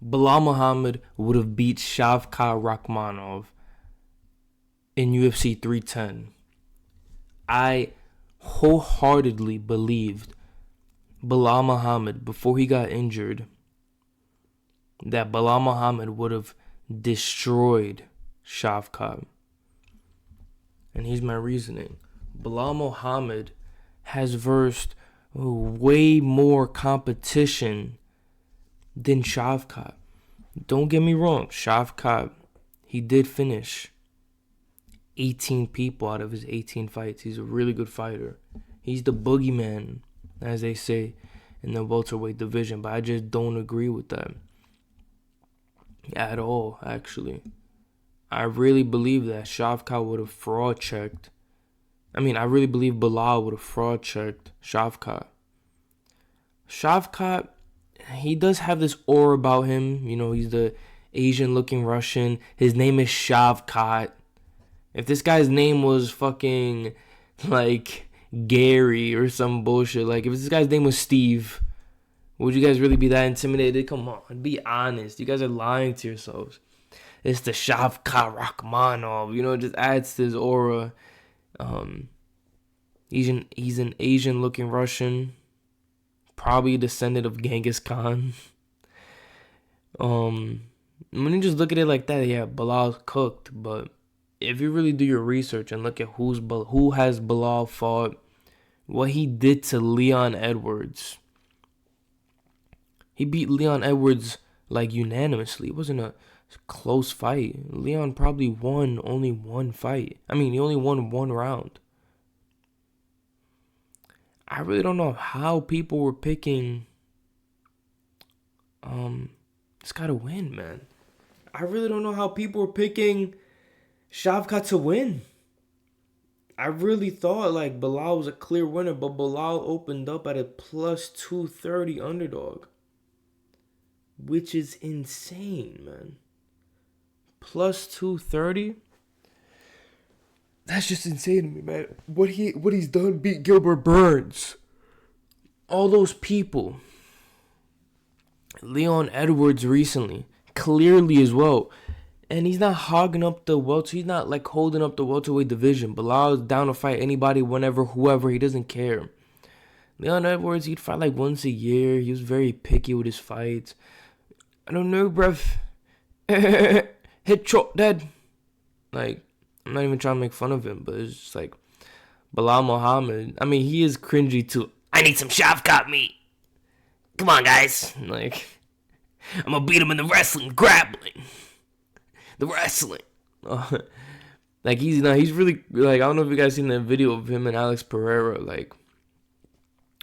Belal Muhammad would have beat Shavkat Rakhmonov in UFC 310. I wholeheartedly believed Belal Muhammad, before he got injured, that Belal Muhammad would have destroyed Shavkat. And here's my reasoning. Belal Muhammad has versed way more competition than Shavkat. Don't get me wrong, Shavkat, he did finish 18 people out of his 18 fights. He's a really good fighter. He's the boogeyman, as they say, in the welterweight division. But I just don't agree with that at all, actually. I really believe that Shavkat would have fraud checked. I really believe Belal would have fraud checked Shavkat. Shavkat, he does have this aura about him. You know, he's the Asian looking Russian. His name is Shavkat. If this guy's name was fucking like Gary or some bullshit, like if this guy's name was Steve, would you guys really be that intimidated? Come on, be honest. You guys are lying to yourselves. It's the Shavkat Rakhmonov. You know, it just adds to his aura. He's an Asian looking Russian, probably a descendant of Genghis Khan. When you just look at it like that, yeah, Belal's cooked. But if you really do your research and look at who has Belal fought, what he did to Leon Edwards, he beat Leon Edwards like unanimously. It wasn't a close fight. Leon probably won only one fight. He only won one round. I really don't know how people were picking this guy to win, man. I really don't know how people were picking Shavkat to win. I really thought like Belal was a clear winner, but Belal opened up at a plus 230 underdog, which is insane, man. Plus 230? That's just insane to me, man. What he's done beat Gilbert Burns. All those people. Leon Edwards recently. Clearly as well. And he's not hogging up the welter. He's not like holding up the welterweight division. Belal is down to fight anybody, whenever, whoever. He doesn't care. Leon Edwards, he'd fight like once a year. He was very picky with his fights. I don't know, bruv. Hit choke dead. Like, I'm not even trying to make fun of him, but it's just like Belal Muhammad. He is cringy too. I need some Shavkat meat. Come on, guys. Like, I'm gonna beat him in the wrestling, grappling. The wrestling. Like, he's really, like, I don't know if you guys seen that video of him and Alex Pereira. Like,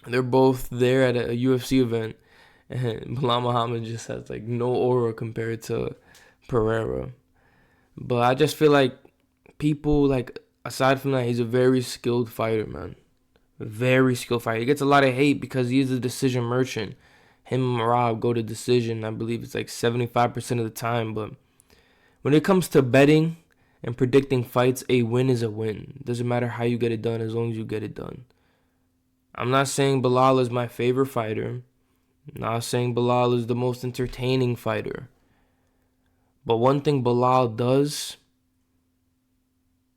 they're both there at a UFC event, and Belal Muhammad just has, like, no aura compared to Pereira. But I just feel like people, like, aside from that, he's a very skilled fighter, man. Very skilled fighter. He gets a lot of hate because he is a decision merchant. Him and Rob go to decision, I believe it's like 75% of the time. But when it comes to betting and predicting fights, a win is a win. Doesn't matter how you get it done, as long as you get it done. I'm not saying Belal is my favorite fighter. I'm not saying Belal is the most entertaining fighter. But one thing Belal does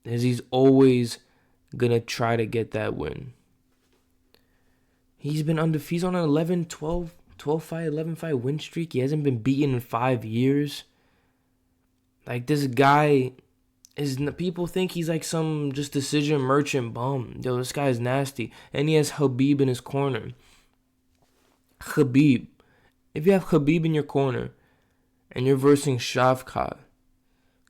is he's always going to try to get that win. He's been undefeated. He's on an 11 fight win streak. He hasn't been beaten in 5 years. Like, this guy people think he's like some just decision merchant bum. Yo, this guy is nasty. And he has Khabib in his corner. Khabib. If you have Khabib in your corner and you're versing Shavkat,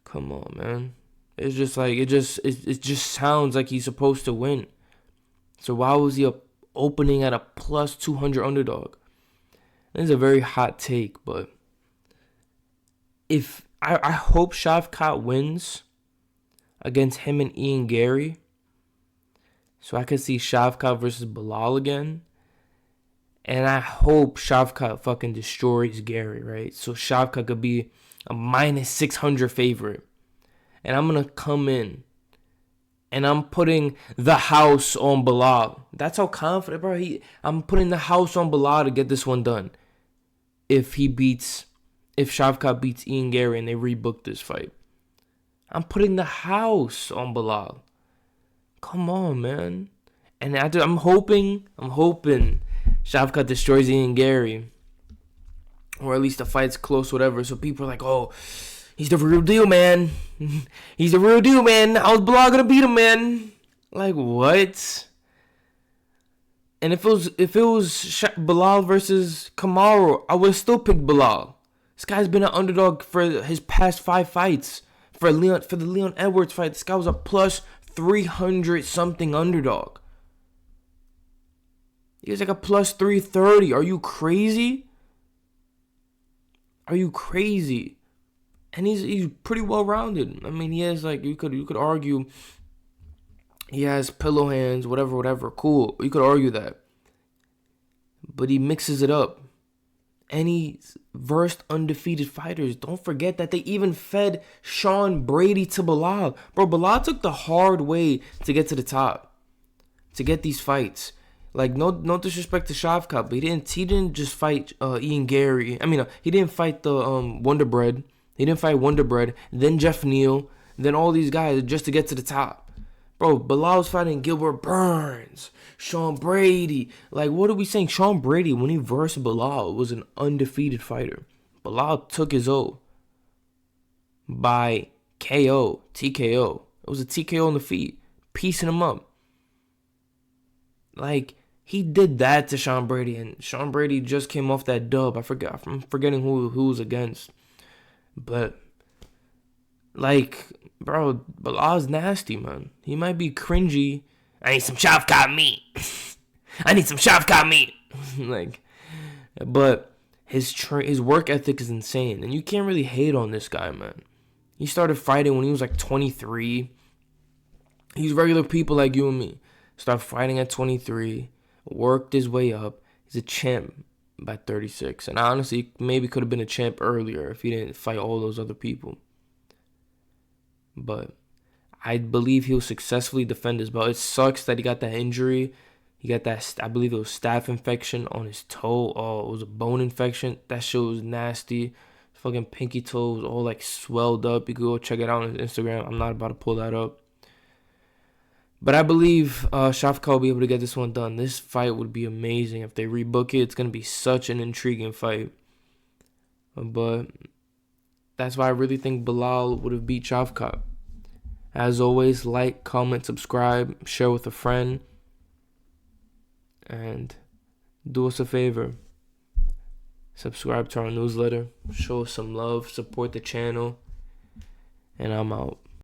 come on, man. It's just like, it just sounds like he's supposed to win. So why was he opening at a plus 200 underdog? This is a very hot take, but if I hope Shavkat wins against him and Ian Gary, so I could see Shavkat versus Belal again. And I hope Shavkat fucking destroys Gary, right? So Shavkat could be a minus 600 favorite. And I'm going to come in and I'm putting the house on Belal. That's how confident, bro. I'm putting the house on Belal to get this one done. If if Shavkat beats Ian Gary and they rebook this fight. I'm putting the house on Belal. Come on, man. And I'm hoping Shavkat destroys Ian Gary. Or at least the fight's close, whatever. So people are like, oh, he's the real deal, man. He's the real deal, man. How's Belal gonna beat him, man? Like, what? And if it was Belal versus Kamaru, I would still pick Belal. This guy's been an underdog for his past 5 fights. For the Leon Edwards fight, this guy was a plus 300 something underdog. He was like a plus 330. Are you crazy? Are you crazy? And he's pretty well rounded. I mean, he has like you could argue he has pillow hands, whatever. Cool. You could argue that. But he mixes it up. And he's versed undefeated fighters. Don't forget that they even fed Sean Brady to Belal. Bro, Belal took the hard way to get to the top. To get these fights. Like, no disrespect to Shavkat, but he didn't just fight Ian Gary. I mean, he didn't fight the Wonder Bread. He didn't fight Wonder Bread. Then Jeff Neal. Then all these guys just to get to the top. Bro, Belal was fighting Gilbert Burns, Sean Brady. Like, what are we saying? Sean Brady, when he versed Belal, was an undefeated fighter. Belal took his O by KO, TKO. It was a TKO on the feet, piecing him up. Like, he did that to Sean Brady, and Sean Brady just came off that dub. I'm forgetting who was against. But, like, bro, Belal's nasty, man. He might be cringy. I need some Shavkat meat. I need some Shavkat meat. Like, but his work ethic is insane, and you can't really hate on this guy, man. He started fighting when he was like 23. He's regular people like you and me. Started fighting at 23, worked his way up. He's a champ by 36. And honestly, maybe could have been a champ earlier if he didn't fight all those other people. But I believe he'll successfully defend his belt. It sucks that he got that injury. He got that, I believe it was staph infection on his toe. Oh, it was a bone infection. That shit was nasty. Fucking pinky toe was all like swelled up. You could go check it out on his Instagram. I'm not about to pull that up. But I believe Shavkat will be able to get this one done. This fight would be amazing. If they rebook it, it's going to be such an intriguing fight. But that's why I really think Belal would have beat Shavkat. As always, like, comment, subscribe, share with a friend. And do us a favor. Subscribe to our newsletter. Show us some love. Support the channel. And I'm out.